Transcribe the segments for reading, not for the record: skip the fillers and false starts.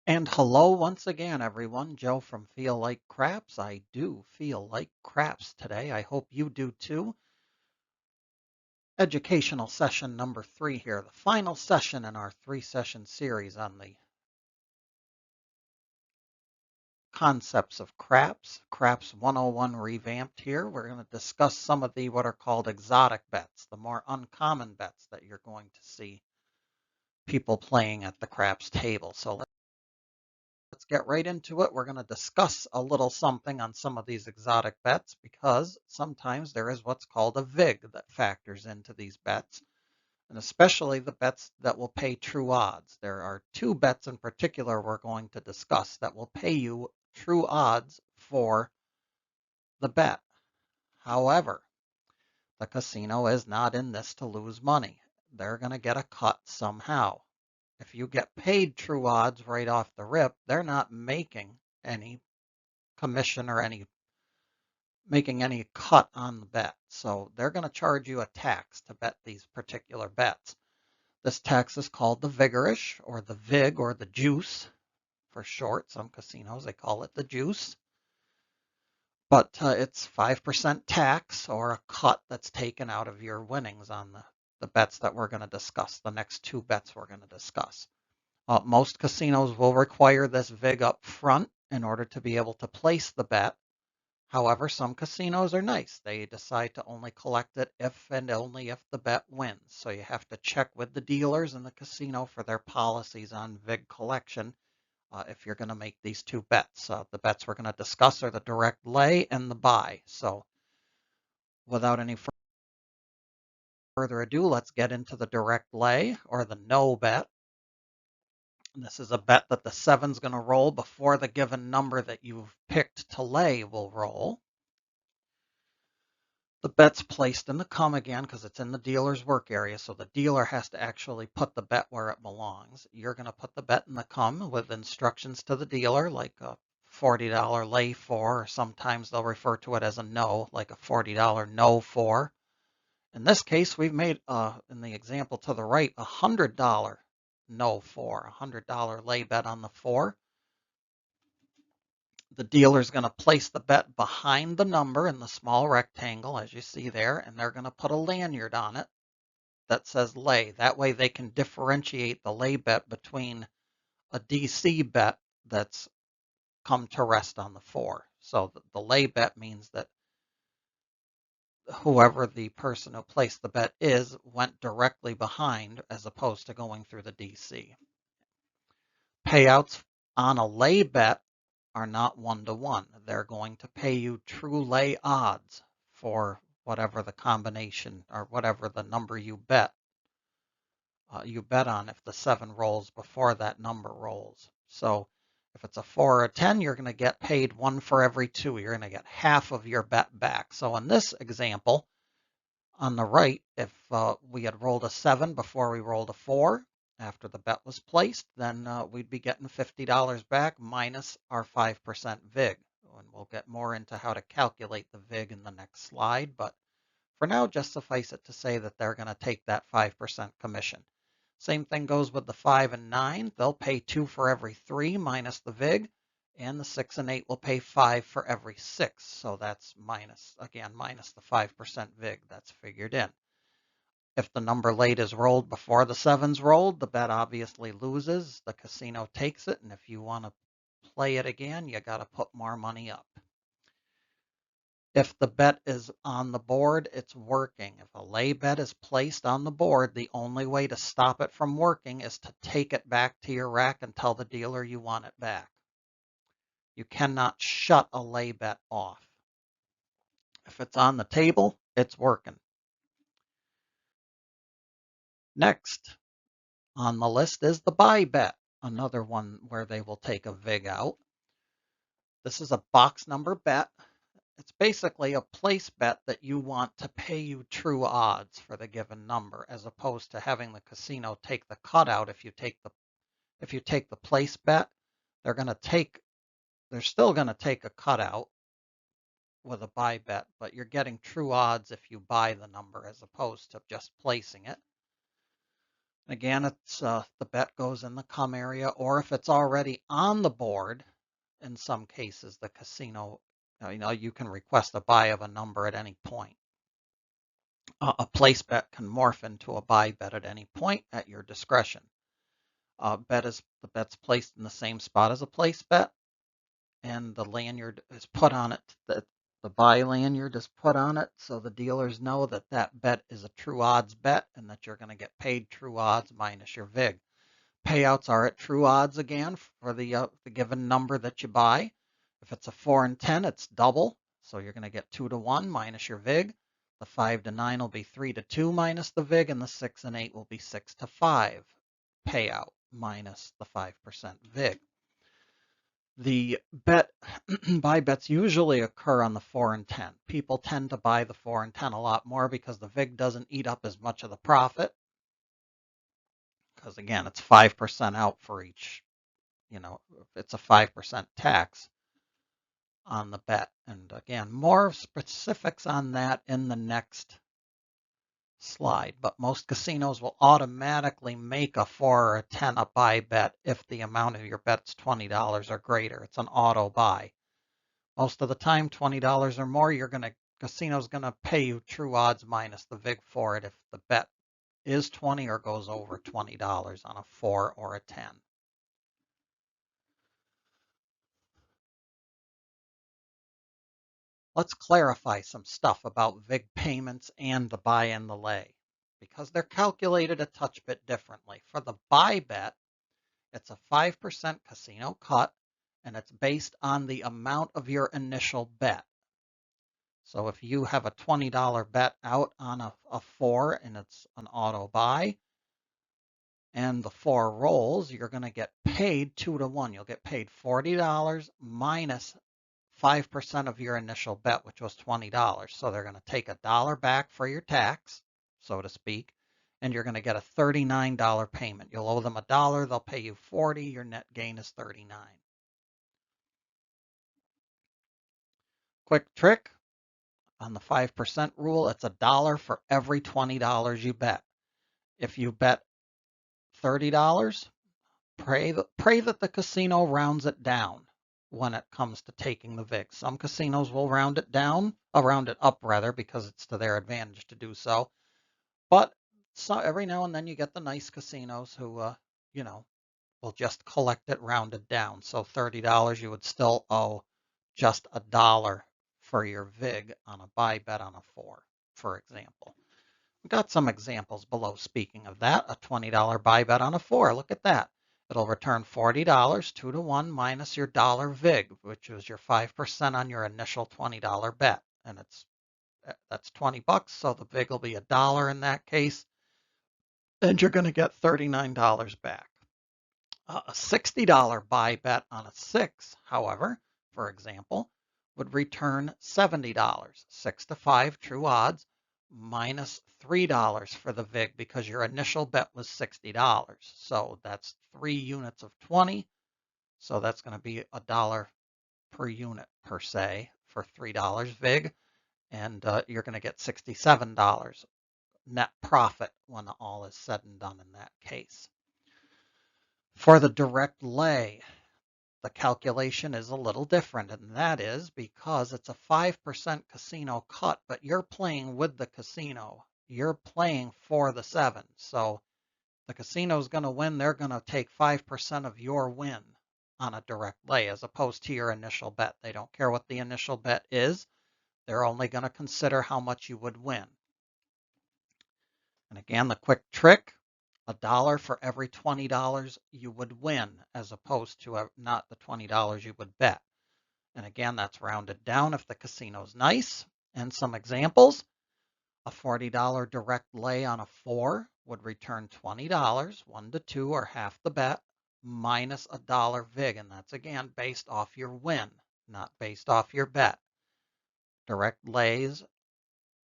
And hello once again, everyone. Joe from Feel Like Craps. I do feel like craps today. I hope you do too. Educational session number 3 here, the final session in our 3-session series on the concepts of craps. Craps 101 revamped here. We're going to discuss some of the what are called exotic bets, the more uncommon bets that you're going to see people playing at the craps table. So let's get right into it. We're going to discuss a little something on some of these exotic bets because sometimes there is what's called a VIG that factors into these bets, and especially the bets that will pay true odds. There are 2 bets in particular we're going to discuss that will pay you true odds for the bet. However, the casino is not in this to lose money. They're going to get a cut somehow. If you get paid true odds right off the rip, they're not making any commission or making any cut on the bet. So they're going to charge you a tax to bet these particular bets. This tax is called the vigorish or the VIG or the juice for short. Some casinos, they call it the juice. But it's 5% tax or a cut that's taken out of your winnings on the bets that we're going to discuss, the next 2 bets we're going to discuss. Most casinos will require this VIG up front in order to be able to place the bet. However, some casinos are nice. They decide to only collect it if and only if the bet wins. So you have to check with the dealers in the casino for their policies on VIG collection if you're going to make these 2 bets. The bets we're going to discuss are the direct lay and the buy. So without any further ado, let's get into the direct lay or the no bet. This is a bet that the 7's going to roll before the given number that you've picked to lay will roll. The bet's placed in the come again because it's in the dealer's work area, so the dealer has to actually put the bet where it belongs. You're going to put the bet in the come with instructions to the dealer, like a $40 lay for, or sometimes they'll refer to it as a no, like a $40 no for. In this case, we've made, in the example to the right, a $100 no for, a $100 lay bet on the 4. The dealer is going to place the bet behind the number in the small rectangle, as you see there, and they're going to put a lanyard on it that says lay. That way they can differentiate the lay bet between a DC bet that's come to rest on the 4. So the lay bet means that whoever the person who placed the bet is went directly behind as opposed to going through the DC. Payouts on a lay bet are not 1-to-1. They're going to pay you true lay odds for whatever the combination or whatever the number you bet. You bet on if the 7 rolls before that number rolls. So if it's a 4 or a 10, you're going to get paid 1 for every 2. You're going to get half of your bet back. So in this example, on the right, if we had rolled a 7 before we rolled a 4, after the bet was placed, then we'd be getting $50 back minus our 5% VIG. And we'll get more into how to calculate the VIG in the next slide. But for now, just suffice it to say that they're going to take that 5% commission. Same thing goes with the 5 and 9. They'll pay 2 for every 3 minus the VIG. And the 6 and 8 will pay 5 for every 6. So that's minus the 5% VIG that's figured in. If the number late is rolled before the 7's rolled, the bet obviously loses. The casino takes it, and if you want to play it again, you got to put more money up. If the bet is on the board, it's working. If a lay bet is placed on the board, the only way to stop it from working is to take it back to your rack and tell the dealer you want it back. You cannot shut a lay bet off. If it's on the table, it's working. Next on the list is the buy bet, another one where they will take a VIG out. This is a box number bet. It's basically a place bet that you want to pay you true odds for the given number, as opposed to having the casino take the cutout. If you take the place bet, they're still going to take a cutout with a buy bet, but you're getting true odds if you buy the number as opposed to just placing it. Again, it's the bet goes in the come area, or if it's already on the board, in some cases, the casino, you can request a buy of a number at any point. A place bet can morph into a buy bet at any point at your discretion. The bet's placed in the same spot as a place bet, and the lanyard is put on it. The buy lanyard is put on it, so the dealers know that that bet is a true odds bet, and that you're going to get paid true odds minus your vig. Payouts are at true odds again for the given number that you buy. If it's a 4 and 10, it's double, so you're going to get 2 to 1 minus your vig. The 5 to 9 will be 3 to 2 minus the vig, and the 6 and 8 will be 6 to 5 payout minus the 5% vig. The buy bets usually occur on the 4 and 10. People tend to buy the 4 and 10 a lot more because the vig doesn't eat up as much of the profit. Because again, it's 5% out for each, it's a 5% tax on the bet. And again, more specifics on that in the next slide. But most casinos will automatically make a 4 or a 10 a buy bet if the amount of your bet's $20 or greater. It's an auto buy. Most of the time, $20 or more, casino's gonna pay you true odds minus the vig for it if the bet is 20 or goes over $20 on a 4 or a 10. Let's clarify some stuff about vig payments and the buy and the lay, because they're calculated a touch bit differently. For the buy bet, it's a 5% casino cut, and it's based on the amount of your initial bet. So if you have a $20 bet out on a 4 and it's an auto buy, and the 4 rolls, you're going to get paid 2 to 1. You'll get paid $40 minus 5% of your initial bet, which was $20. So they're going to take $1 back for your tax, so to speak, and you're going to get a $39 payment. You'll owe them $1, they'll pay you $40, your net gain is $39. Quick trick on the 5% rule, it's $1 for every $20 you bet. If you bet $30, pray that the casino rounds it down when it comes to taking the vig. Some casinos will round it up rather, because it's to their advantage to do so. But every now and then you get the nice casinos who, will just collect it rounded down. So $30, you would still owe just $1 for your vig on a buy bet on a 4, for example. We've got some examples below. Speaking of that, a $20 buy bet on a 4. Look at that. It'll return $40, 2 to 1 minus your dollar vig, which is your 5% on your initial $20 bet. And that's 20 bucks, so the vig will be $1 in that case. And you're going to get $39 back. A $60 buy bet on a 6, however, for example, would return $70. 6 to 5 true odds minus $3 for the vig, because your initial bet was $60. So that's 3 units of 20. So that's going to be $1 per unit per se for $3 vig. And you're going to get $67 net profit when all is said and done in that case. For the direct lay, the calculation is a little different, and that is because it's a 5% casino cut, but you're playing with the casino. You're playing for the 7. So the casino's going to win. They're going to take 5% of your win on a direct lay as opposed to your initial bet. They don't care what the initial bet is. They're only going to consider how much you would win. And again, the quick trick, $1 for every $20 you would win, as opposed to not the $20 you would bet. And again, that's rounded down if the casino's nice. And some examples, a $40 direct lay on a 4 would return $20, 1 to 2 or half the bet, minus $1 vig. And that's again based off your win, not based off your bet. Direct lays,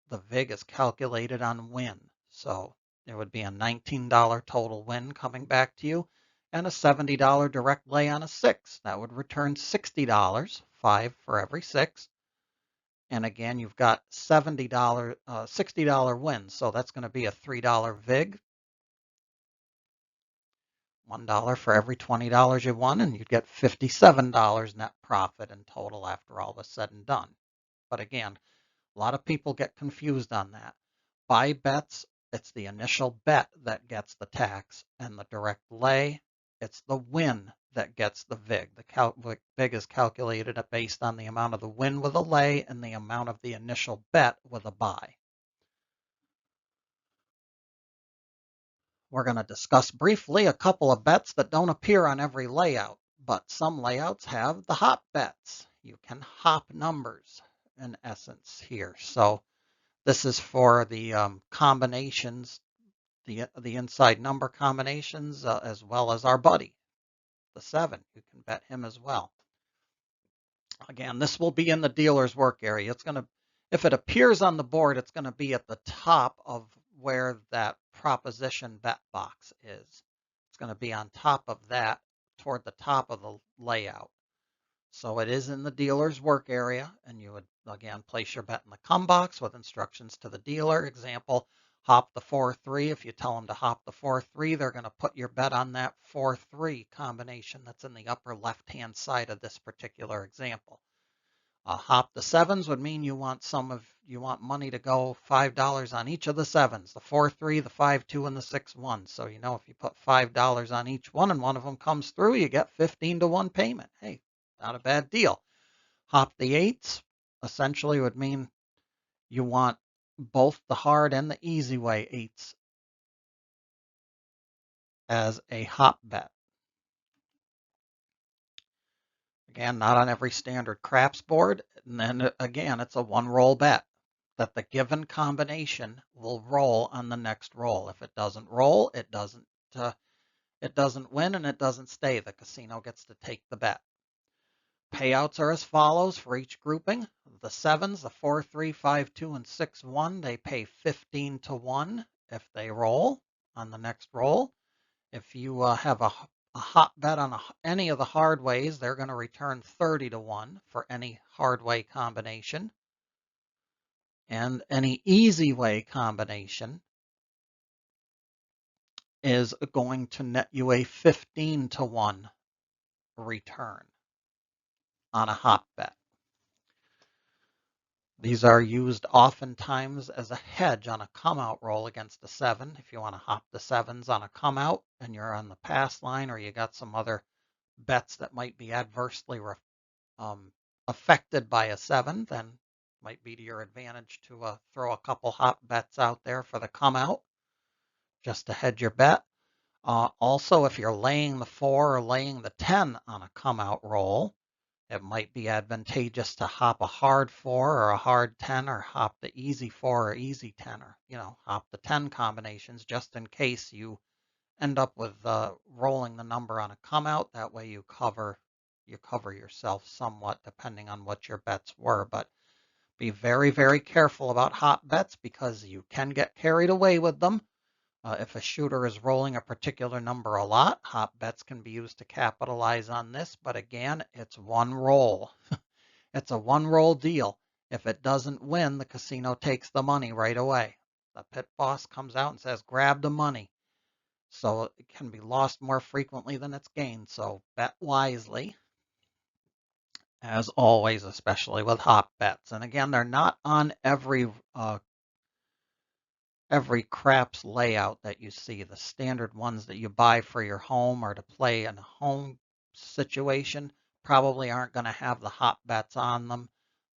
the vig is calculated on win. So there would be a $19 total win coming back to you, and a $70 direct lay on a 6. That would return $60, 5 for every 6. And again, you've got $60 win. So that's going to be a $3 vig. $1 for every $20 you won, and you'd get $57 net profit in total after all was said and done. But again, a lot of people get confused on that. Buy bets, it's the initial bet that gets the tax, and the direct lay, it's the win that gets the VIG. The VIG is calculated based on the amount of the win with a lay and the amount of the initial bet with a buy. We're going to discuss briefly a couple of bets that don't appear on every layout, but some layouts have the hop bets. You can hop numbers in essence here. So this is for the combinations, the inside number combinations, as well as our buddy, the 7. You can bet him as well. Again, this will be in the dealer's work area. It's going to, if it appears on the board, it's going to be at the top of where that proposition bet box is. It's going to be on top of that, toward the top of the layout. So it is in the dealer's work area, and you would, again, place your bet in the come box with instructions to the dealer. Example, hop the 4-3. If you tell them to hop the 4-3, they're going to put your bet on that 4-3 combination that's in the upper left-hand side of this particular example. Hop the 7s would mean you want money to go $5 on each of the 7s, the 4-3, the 5-2, and the 6-1. So if you put $5 on each one and one of them comes through, you get 15-to-1 payment. Hey, not a bad deal. Hop the 8s essentially would mean you want both the hard and the easy way 8s as a hop bet. Again, not on every standard craps board. And then again, it's a one roll bet that the given combination will roll on the next roll. If it doesn't roll, it doesn't win and it doesn't stay. The casino gets to take the bet. Payouts are as follows for each grouping. The 7s, the 4-3, 5-2, and 6-1, they pay 15-to-1 if they roll on the next roll. If you have a hot bet on any of the hard ways, they're going to return 30-to-1 for any hard way combination. And any easy way combination is going to net you a 15-to-1 return on a hot bet. These are used oftentimes as a hedge on a come-out roll against a 7. If you want to hop the 7s on a come-out and you're on the pass line, or you got some other bets that might be adversely affected by a 7, then might be to your advantage to throw a couple hop bets out there for the come-out just to hedge your bet. Also, if you're laying the 4 or laying the 10 on a come-out roll, it might be advantageous to hop a hard 4 or a hard 10, or hop the easy 4 or easy 10, or hop the 10 combinations just in case you end up with rolling the number on a come out. That way you cover yourself somewhat depending on what your bets were. But be very, very careful about hot bets because you can get carried away with them. If a shooter is rolling a particular number a lot, hot bets can be used to capitalize on this. But again, it's one roll. It's a one roll deal. If it doesn't win, the casino takes the money right away. The pit boss comes out and says, grab the money. So it can be lost more frequently than it's gained. So bet wisely, as always, especially with hot bets. And again, they're not on every craps layout that you see. The standard ones that you buy for your home or to play in a home situation probably aren't going to have the hot bets on them.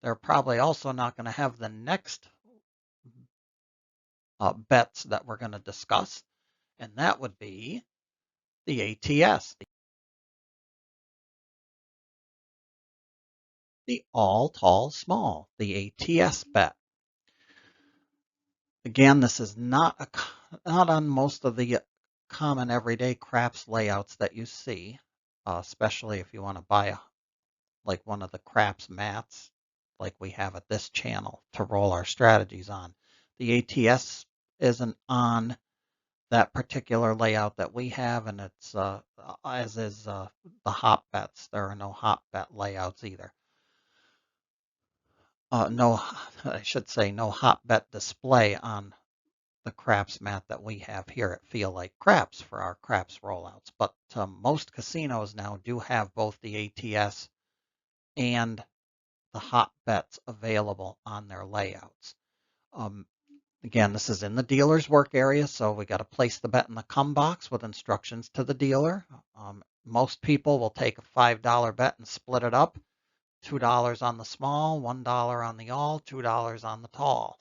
They're probably also not going to have the next bets that we're going to discuss, and that would be the ATS, the all, tall, small, the ATS bet. Again, this is not on most of the common everyday craps layouts that you see, especially if you want to buy like one of the craps mats like we have at this channel to roll our strategies on. The ATS isn't on that particular layout that we have, and it's as is the hop bets. There are no hop bet layouts either. No, I should say no hop bet display on the craps mat that we have here at Feel Like Craps for our craps rollouts. But most casinos now do have both the ATS and the hot bets available on their layouts. Again, this is in the dealer's work area, so we got to place the bet in the come box with instructions to the dealer. Most people will take a $5 bet and split it up. $2 on the small, $1 on the all, $2 on the tall.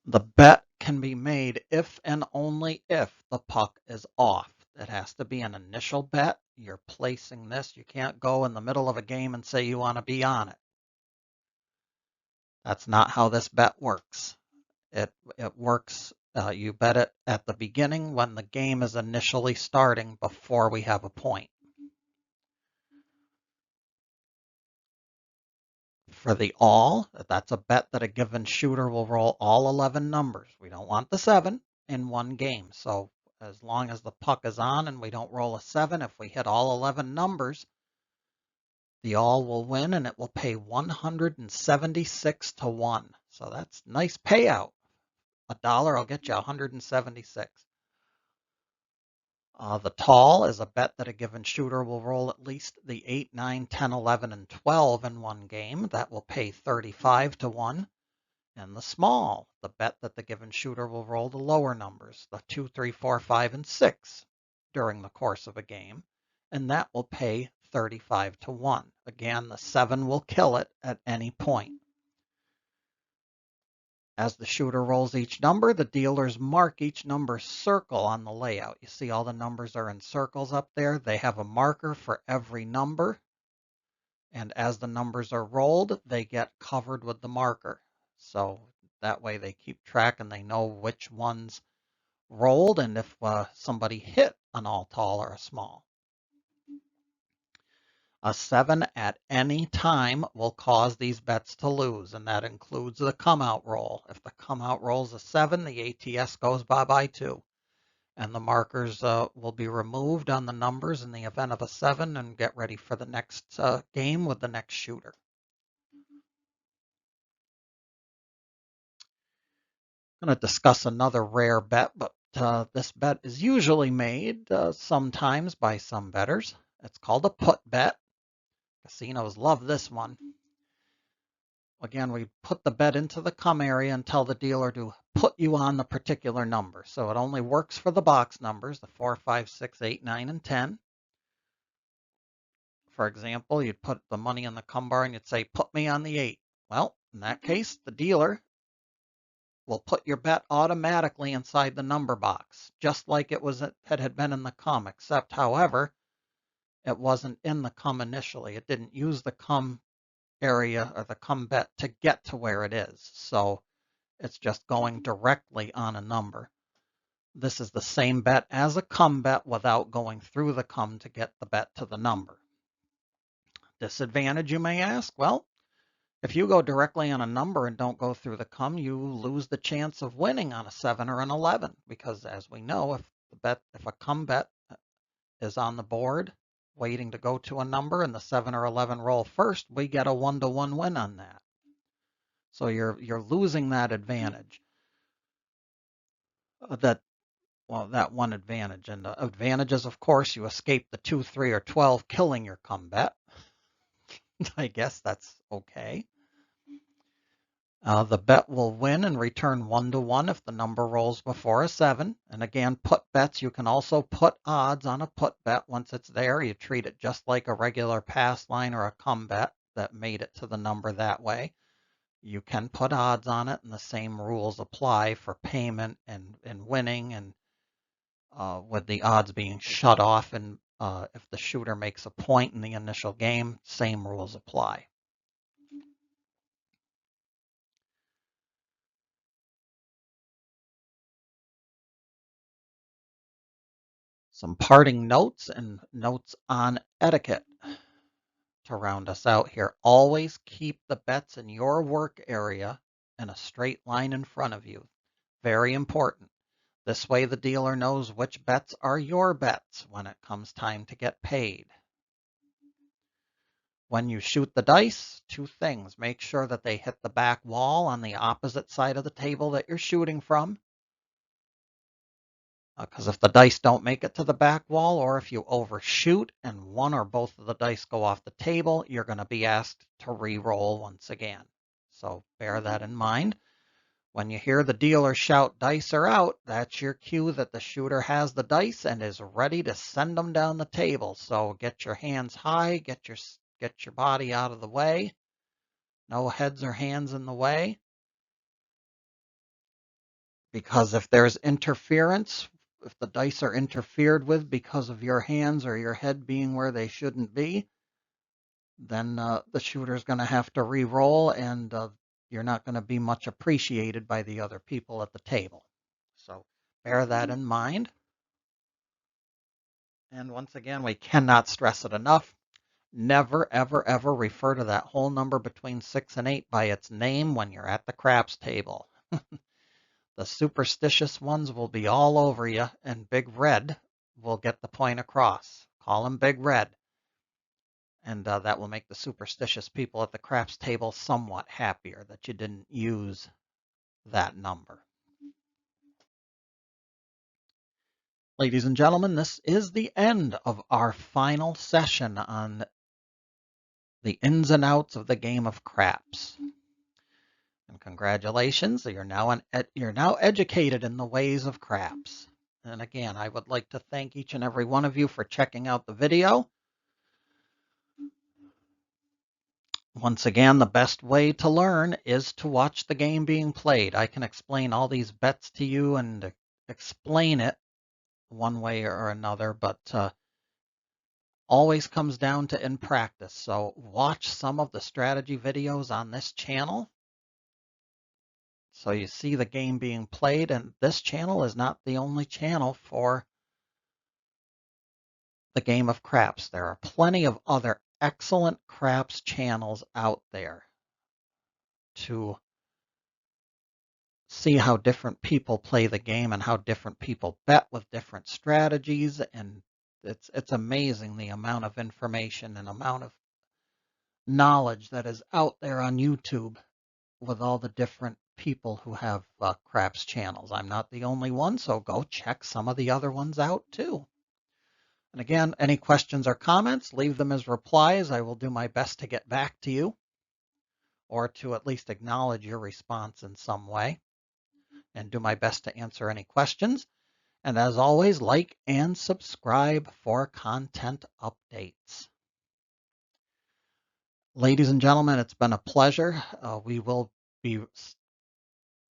The bet can be made if and only if the puck is off. It has to be an initial bet. You're placing this. You can't go in the middle of a game and say you want to be on it. That's not how this bet works. It works, you bet it at the beginning when the game is initially starting before we have a point. For the all, that's a bet that a given shooter will roll all 11 numbers. We don't want the 7 in one game. So as long as the puck is on and we don't roll a 7, if we hit all 11 numbers, the all will win and it will pay 176 to 1. So that's nice payout. $1 will get you 176. The tall is a bet that a given shooter will roll at least the 8, 9, 10, 11, and 12 in one game. That will pay 35 to 1. And the small, the bet that the given shooter will roll the lower numbers, the 2, 3, 4, 5, and 6 during the course of a game. And that will pay 35 to 1. Again, the 7 will kill it at any point. As the shooter rolls each number, the dealers mark each number circle on the layout. You see all the numbers are in circles up there. They have a marker for every number. And as the numbers are rolled, they get covered with the marker. So that way they keep track and they know which ones rolled and if somebody hit an all tall or a small. A 7 at any time will cause these bets to lose, and that includes the come-out roll. If the come-out roll is a 7, the ATS goes bye-bye too. And the markers will be removed on the numbers in the event of a 7 and get ready for the next game with the next shooter. I'm going to discuss another rare bet, but this bet is usually made sometimes by some bettors. It's called a put bet. Casinos love this one. Again, we put the bet into the come area and tell the dealer to put you on the particular number. So it only works for the box numbers, the 4, 5, 6, 8, 9, and 10. For example, you'd put the money in the come bar and you'd say, put me on the 8. Well, in that case, the dealer will put your bet automatically inside the number box, just like it had been in the come, except, however, it wasn't in the come initially. It didn't use the come area or the come bet to get to where it is. So it's just going directly on a number. This is the same bet as a come bet without going through the come to get the bet to the number. Disadvantage, you may ask? Well, if you go directly on a number and don't go through the come, you lose the chance of winning on a 7 or an 11, because as we know, if a come bet is on the board waiting to go to a number and the 7 or 11 roll first, we get a 1-to-1 win on that. So you're losing that advantage. That one advantage. And the advantage is, of course, you escape the 2, 3, or 12 killing your come bet. I guess that's okay. The bet will win and return 1-to-1 if the number rolls before a 7. And again, put bets, you can also put odds on a put bet once it's there. You treat it just like a regular pass line or a come bet that made it to the number that way. You can put odds on it, and the same rules apply for payment and winning, and with the odds being shut off. And if the shooter makes a point in the initial game, same rules apply. Some parting notes and notes on etiquette to round us out here. Always keep the bets in your work area in a straight line in front of you. Very important. This way the dealer knows which bets are your bets when it comes time to get paid. When you shoot the dice, two things. Make sure that they hit the back wall on the opposite side of the table that you're shooting from. Because if the dice don't make it to the back wall, or if you overshoot and one or both of the dice go off the table, you're going to be asked to re-roll once again. So bear that in mind. When you hear the dealer shout dice are out, that's your cue that the shooter has the dice and is ready to send them down the table. So get your hands high, get your body out of the way. No heads or hands in the way. Because if there's interference, if the dice are interfered with because of your hands or your head being where they shouldn't be, then the shooter's going to have to re-roll, and you're not going to be much appreciated by the other people at the table. So bear that in mind. And once again, we cannot stress it enough. Never, ever, ever refer to that whole number between 6 and 8 by its name when you're at the craps table. The superstitious ones will be all over you, and Big Red will get the point across. Call him Big Red. And that will make the superstitious people at the craps table somewhat happier that you didn't use that number. Ladies and gentlemen, this is the end of our final session on the ins and outs of the game of craps. And congratulations, you're now educated in the ways of craps. And again, I would like to thank each and every one of you for checking out the video. Once again, the best way to learn is to watch the game being played. I can explain all these bets to you and explain it one way or another, but always comes down to in practice. So watch some of the strategy videos on this channel so you see the game being played, and this channel is not the only channel for the game of craps. There are plenty of other excellent craps channels out there to see how different people play the game and how different people bet with different strategies. And it's amazing the amount of information and amount of knowledge that is out there on YouTube with all the different people who have craps channels. I'm not the only one, so go check some of the other ones out too. And again, any questions or comments, leave them as replies. I will do my best to get back to you, or to at least acknowledge your response in some way, and do my best to answer any questions. And as always, like and subscribe for content updates. Ladies and gentlemen, it's been a pleasure. We will be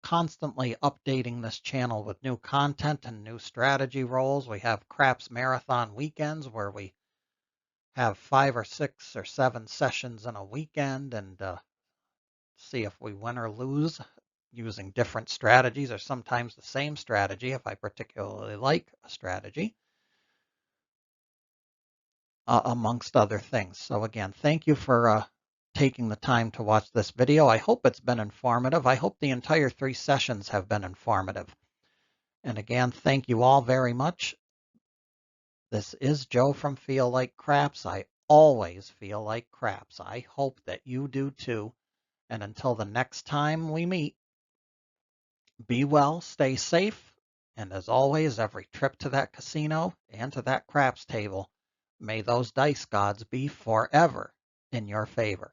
constantly updating this channel with new content and new strategy roles. We have Craps Marathon weekends where we have 5 or 6 or 7 sessions in a weekend, and see if we win or lose using different strategies, or sometimes the same strategy if I particularly like a strategy, amongst other things. So again, thank you for taking the time to watch this video. I hope it's been informative. I hope the entire 3 sessions have been informative. And again, thank you all very much. This is Joe from Feel Like Craps. I always feel like craps. I hope that you do too. And until the next time we meet, be well, stay safe, and as always, every trip to that casino and to that craps table, may those dice gods be forever in your favor.